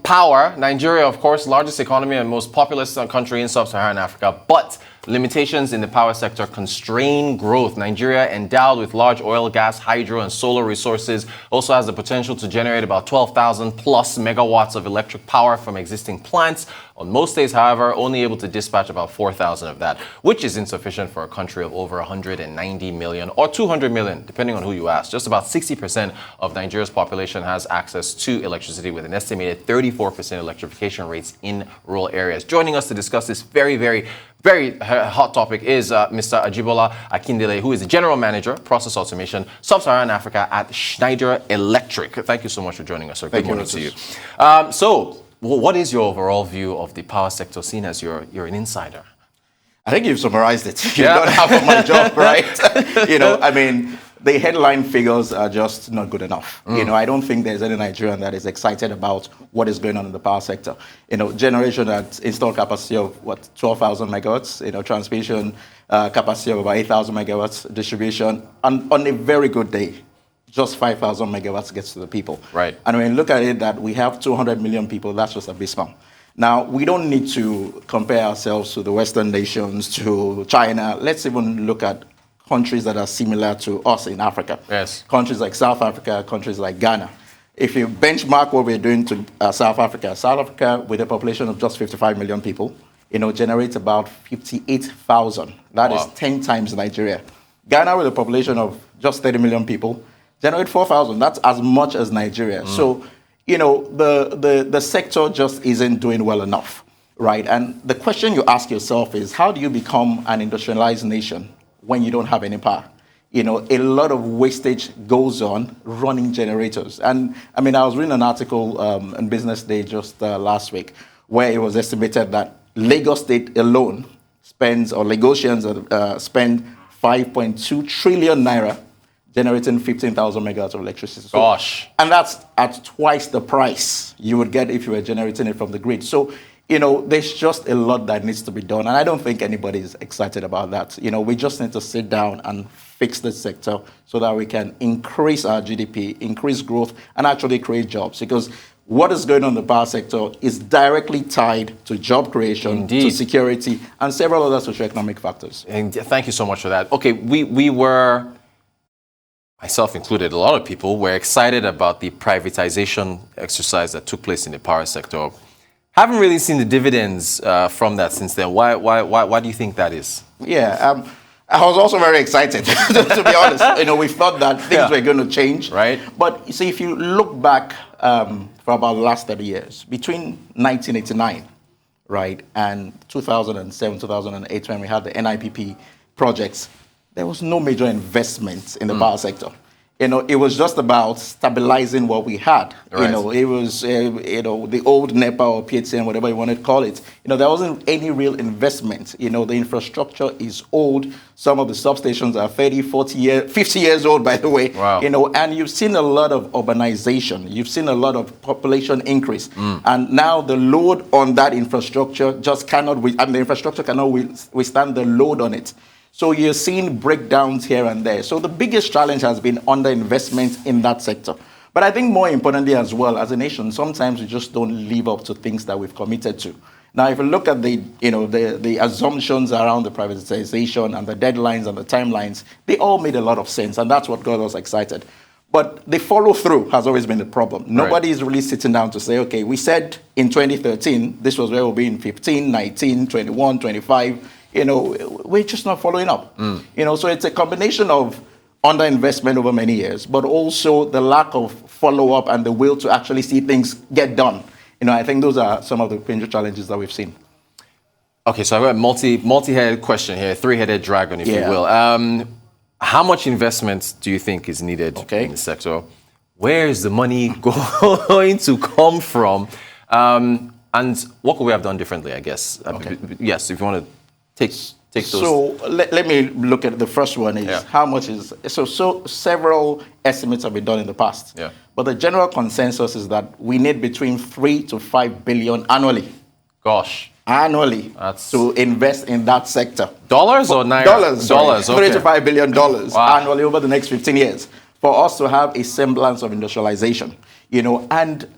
power, Nigeria, of course, largest economy and most populous country in Sub-Saharan Africa, but limitations in the power sector constrain growth. Nigeria, endowed with large oil, gas, hydro, and solar resources, also has the potential to generate about 12,000 plus megawatts of electric power from existing plants. On most days, however, only able to dispatch about 4,000 of that, which is insufficient for a country of over 190 million or 200 million, depending on who you ask. Just about 60% of Nigeria's population has access to electricity, with an estimated 34% electrification rates in rural areas. Joining us to discuss this very hot topic is Mr. Ajibola Akindele, who is the General Manager, Process Automation, Sub-Saharan Africa at Schneider Electric. Thank you so much for joining us, sir. Good morning to you. So, what is your overall view of the power sector, seen as you're an insider? I think you've summarized it. You've done half of my job, right? I mean, the headline figures are just not good enough. I don't think there's any Nigerian that is excited about what is going on in the power sector. Generation at installed capacity of 12,000 megawatts. Transmission capacity of about 8,000 megawatts. Distribution, and on a very good day, just 5,000 megawatts gets to the people. Right. And when you look at it, that we have 200 million people, that's just abysmal. Now, we don't need to compare ourselves to the Western nations, to China. Let's even look at countries that are similar to us in Africa. Yes. Countries like South Africa, countries like Ghana. If you benchmark what we're doing to South Africa, with a population of just 55 million people, generates about 58,000. That is 10 times Nigeria. Ghana, with a population of just 30 million people, generate 4,000. That's as much as Nigeria. So, the sector just isn't doing well enough, right? And the question you ask yourself is, how do you become an industrialized nation when you don't have any power? A lot of wastage goes on running generators. And I mean, I was reading an article on Business Day just last week, where it was estimated that Lagos State alone spends, or Lagosians spend 5.2 trillion naira generating 15,000 megawatts of electricity. So, gosh. And that's at twice the price you would get if you were generating it from the grid. So, there's just a lot that needs to be done. And I don't think anybody is excited about that. We just need to sit down and fix this sector so that we can increase our GDP, increase growth, and actually create jobs. Because what is going on in the power sector is directly tied to job creation, to security, and several other socioeconomic factors. And thank you so much for that. Okay, we were, myself included, a lot of people were excited about the privatization exercise that took place in the power sector. Haven't really seen the dividends from that since then. Why do you think that is? Yeah, I was also very excited, to be honest. We thought that things were going to change. Right. But you see, if you look back for about the last 30 years, between 1989, right, and 2007, 2008, when we had the NIPP projects, there was no major investment in the power sector. It was just about stabilizing what we had. Right. It was, the old NEPA or PHCN, whatever you want to call it. There wasn't any real investment. The infrastructure is old. Some of the substations are 30, 40 years, 50 years old, by the way. Wow. And you've seen a lot of urbanization. You've seen a lot of population increase. And now the load on that infrastructure just cannot, the infrastructure cannot withstand the load on it. So you're seeing breakdowns here and there. So the biggest challenge has been underinvestment in that sector. But I think more importantly as well, as a nation, sometimes we just don't live up to things that we've committed to. Now, if you look at the assumptions around the privatization and the deadlines and the timelines, they all made a lot of sense, and that's what got us excited. But the follow-through has always been the problem. Nobody is really sitting down to say, okay, we said in 2013, this was where we'll be in 15, 19, 21, 25. We're just not following up. So it's a combination of underinvestment over many years, but also the lack of follow-up and the will to actually see things get done. I think those are some of the major challenges that we've seen. Okay, so I've got a multi-headed question here, three-headed dragon, if you will. How much investment do you think is needed in the sector? Where is the money going to come from? And what could we have done differently, I guess? Yes, if you want to take those. So let me look at the first one is how much is, so several estimates have been done in the past. Yeah. But the general consensus is that we need between 3 to 5 billion annually. Gosh. Annually to invest in that sector. Dollars or naira? Dollars, okay. $3 to $5 billion annually over the next 15 years for us to have a semblance of industrialization. And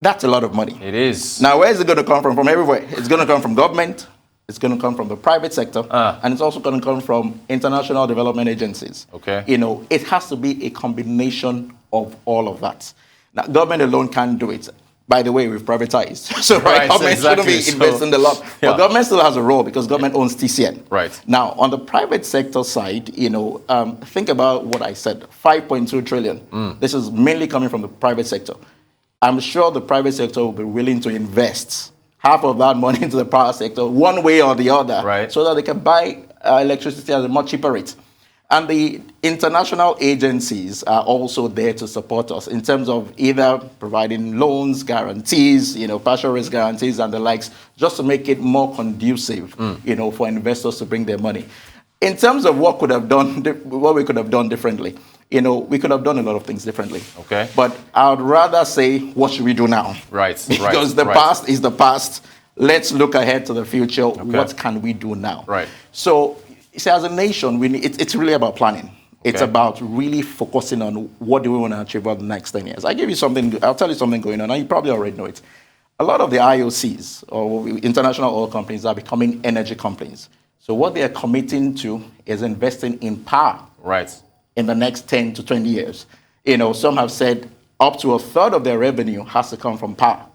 That's a lot of money. It is. Now, where is it going to come from? From everywhere. It's going to come from government. It's going to come from the private sector. And it's also going to come from international development agencies. Okay. It has to be a combination of all of that. Now, government alone can't do it. By the way, we've privatized. So government shouldn't be investing a lot. But government still has a role because government owns TCN. Right. Now, on the private sector side, think about what I said, 5.2 trillion. This is mainly coming from the private sector. I'm sure the private sector will be willing to invest half of that money into the power sector one way or the other, so that they can buy electricity at a much cheaper rate. And the international agencies are also there to support us in terms of either providing loans, guarantees, partial risk guarantees and the likes, just to make it more conducive, for investors to bring their money. In terms of what we could have done differently, we could have done a lot of things differently. Okay. But I would rather say, what should we do now? Right. Because the past is the past. Let's look ahead to the future. Okay. What can we do now? Right. So, as a nation, it's really about planning. It's about really focusing on what do we want to achieve over the next 10 years. I'll tell you something going on, and you probably already know it. A lot of the IOCs, or international oil companies, are becoming energy companies. So what they are committing to is investing in power. Right. In the next 10 to 20 years. Some have said up to a third of their revenue has to come from power.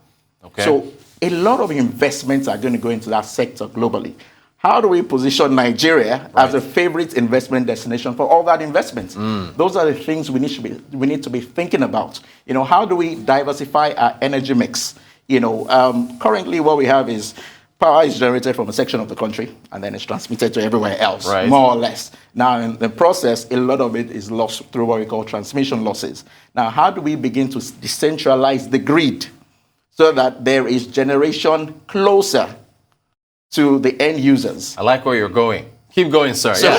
Okay. So a lot of investments are going to go into that sector globally. How do we position Nigeria as a favorite investment destination for all that investment? Those are the things we need to be thinking about. How do we diversify our energy mix? Currently what we have is power is generated from a section of the country and then it's transmitted to everywhere else, more or less. Now, in the process, a lot of it is lost through what we call transmission losses. Now, how do we begin to decentralize the grid so that there is generation closer to the end users? I like where you're going. Keep going, sir. So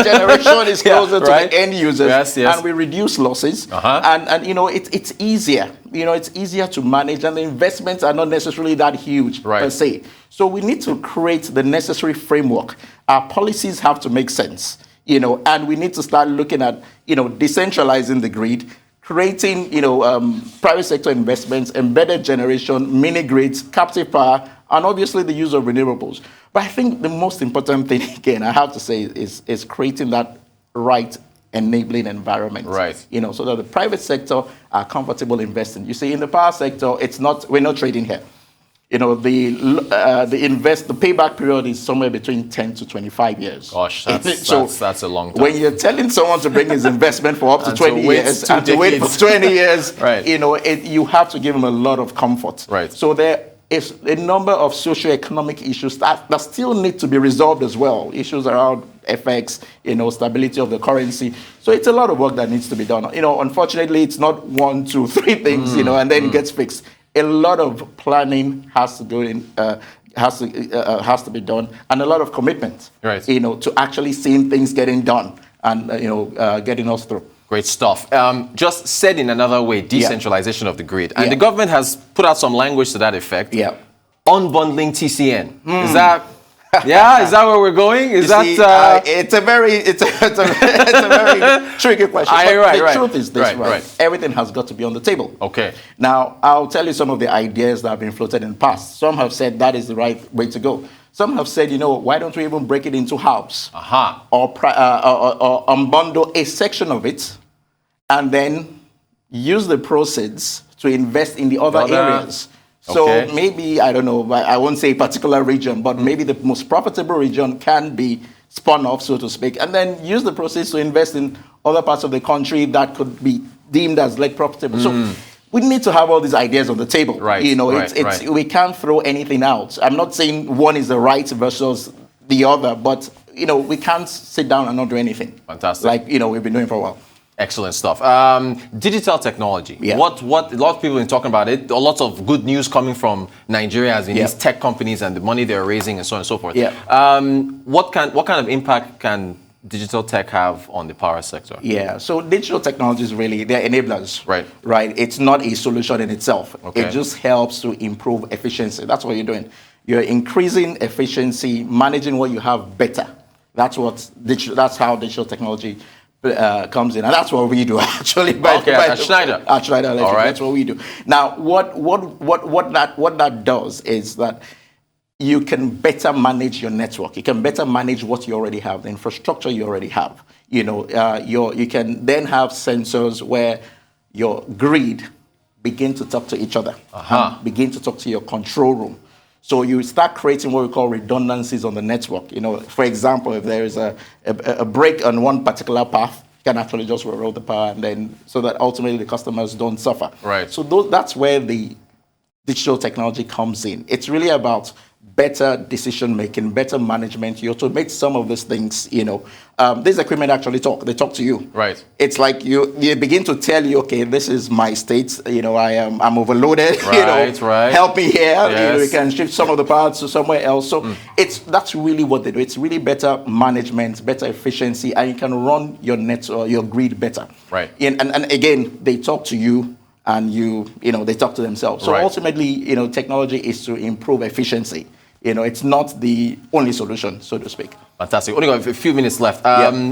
generation is closer to the end users, and we reduce losses. And it's easier. It's easier to manage, and the investments are not necessarily that huge per se. So we need to create the necessary framework. Our policies have to make sense, and we need to start looking at decentralizing the grid, creating private sector investments, embedded generation, mini grids, captive power, and obviously the use of renewables. But I think the most important thing, again, I have to say, is creating that right enabling environment. So that the private sector are comfortable investing. You see, in the power sector, we're not trading here. The payback period is somewhere between 10 to 25 years. Gosh, that's a long time. When you're telling someone to bring his investment for up to 20 years and to wait for 20 years, you have to give them a lot of comfort. So there is a number of socioeconomic issues that still need to be resolved as well. Issues around FX, stability of the currency. So it's a lot of work that needs to be done. Unfortunately, it's not 1, 2, 3 things, and then it gets fixed. A lot of planning has to go in, has to be done, and a lot of commitment, to actually seeing things getting done and getting us through. Great stuff. Just said in another way, decentralization of the grid. And the government has put out some language to that effect. Unbundling TCN. Is that where we're going? It's a very tricky question. The truth is this, everything has got to be on the table. Okay. Now, I'll tell you some of the ideas that have been floated in the past. Some have said that is the right way to go. Some have said, why don't we even break it into halves? Or unbundle a section of it and then use the proceeds to invest in the other areas. So maybe, I don't know, I won't say a particular region, but maybe the most profitable region can be spun off, so to speak, and then use the proceeds to invest in other parts of the country that could be deemed as less profitable. So we need to have all these ideas on the table. We can't throw anything out. I'm not saying one is the right versus the other, but we can't sit down and not do anything. Fantastic. Like we've been doing for a while. Excellent stuff. Digital technology. What a lot of people have been talking about it. A lot of good news coming from Nigeria as in these tech companies and the money they're raising and so on and so forth. What kind of impact can digital tech have on the power sector? So digital technologies they're enablers. Right. It's not a solution in itself. It just helps to improve efficiency. That's what you're doing. You're increasing efficiency, managing what you have better. That's how digital technology comes in, and that's what we do actually. Schneider. At Schneider Electric, All right. that's what we do. Now, what that does is that you can better manage your network. You can better manage what you already have, the infrastructure you already have. You can then have sensors where your grid begin to talk to each other, and begin to talk to your control room. So you start creating what we call redundancies on the network. For example, if there is a break on one particular path, you can actually just reroute the power, and then so that ultimately the customers don't suffer. Right. So that's where the digital technology comes in. It's really about better decision making, better management. You automate some of these things. This equipment actually they talk to you. Right. It's like you begin to tell you, okay, this is my state. I'm overloaded. Right. Help me here. Yes. We can shift some of the parts to somewhere else. So that's really what they do. It's really better management, better efficiency, and you can run your net or your grid better. Right. And again, they talk to you. And they talk to themselves. So ultimately, technology is to improve efficiency. It's not the only solution, so to speak. Fantastic. Only got a few minutes left.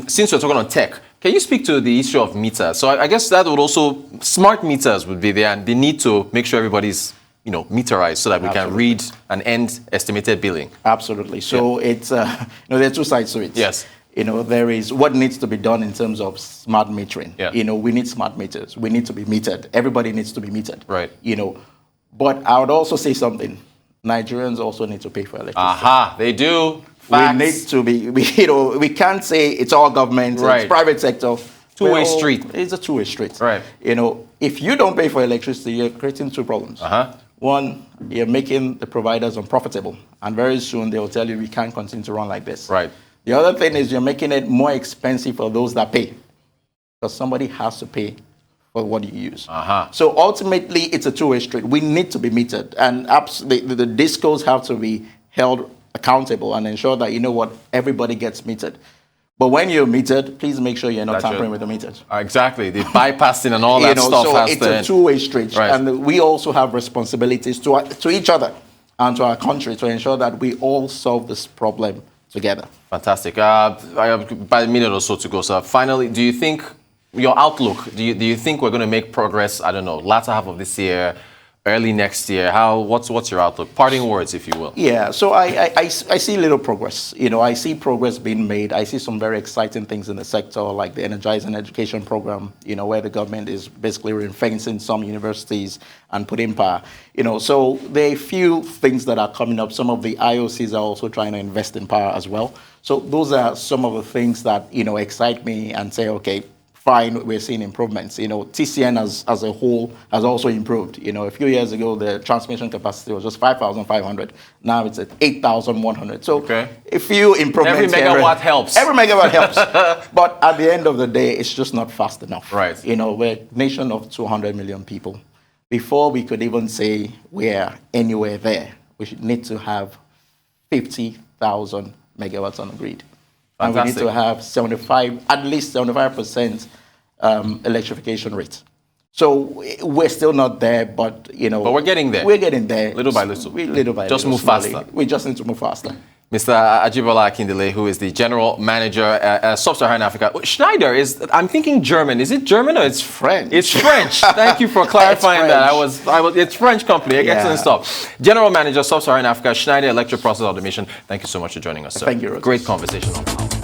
Since we're talking on tech, can you speak to the issue of meters? So I guess that would also, smart meters would be there, and they need to make sure everybody's, meterized so that we can read and end estimated billing. Absolutely. So it's, there are two sides to it. Yes. There is what needs to be done in terms of smart metering. Yeah. We need smart meters. We need to be metered. Everybody needs to be metered. Right. But I would also say something. Nigerians also need to pay for electricity. They do. Facts. We need to be, we can't say it's all government, it's private sector. Two-way street. It's a two-way street. Right. If you don't pay for electricity, you're creating two problems. One, you're making the providers unprofitable. And very soon they will tell you we can't continue to run like this. Right. The other thing is you're making it more expensive for those that pay. Because somebody has to pay for what you use. So ultimately, it's a two-way street. We need to be metered. And the discos have to be held accountable and ensure that, everybody gets metered. But when you're metered, please make sure you're not tampering with the meters. Exactly. The bypassing and all that stuff so has it's to a two-way street. Right. And we also have responsibilities to each other and to our country to ensure that we all solve this problem together. Fantastic. I have about a minute or so to go. So finally, do you think your outlook? Do you think we're going to make progress? I don't know, latter half of this year, early next year. What's your outlook? Parting words, if you will. Yeah. So I see little progress. I see progress being made. I see some very exciting things in the sector, like the Energizing Education Program. Where the government is basically ring-fencing some universities and putting power. So there are a few things that are coming up. Some of the IOCs are also trying to invest in power as well. So those are some of the things that excite me and say, okay, fine, we're seeing improvements. TCN as a whole has also improved. A few years ago, the transmission capacity was just 5,500. Now it's at 8,100. So a few improvements. Every megawatt helps. Every megawatt helps. But at the end of the day, it's just not fast enough. Right. We're a nation of 200 million people. Before we could even say we're anywhere there, we should need to have 50,000 megawatts on the grid. Fantastic. And we need to have at least 75% electrification rate. So we're still not there, but But we're getting there. We're getting there. Little by little. Little by Just little. move Slowly. faster. We just need to move faster. Mr. Ajibola Akindele, who is the General Manager at Sub-Saharan Africa. Schneider I'm thinking German. Is it German or it's French? It's French. Thank you for clarifying that. It's French company. Excellent stuff. General Manager, Sub-Saharan Africa, Schneider Electric Process Automation. Thank you so much for joining us, sir. Thank you, Rogers. Great conversation on power.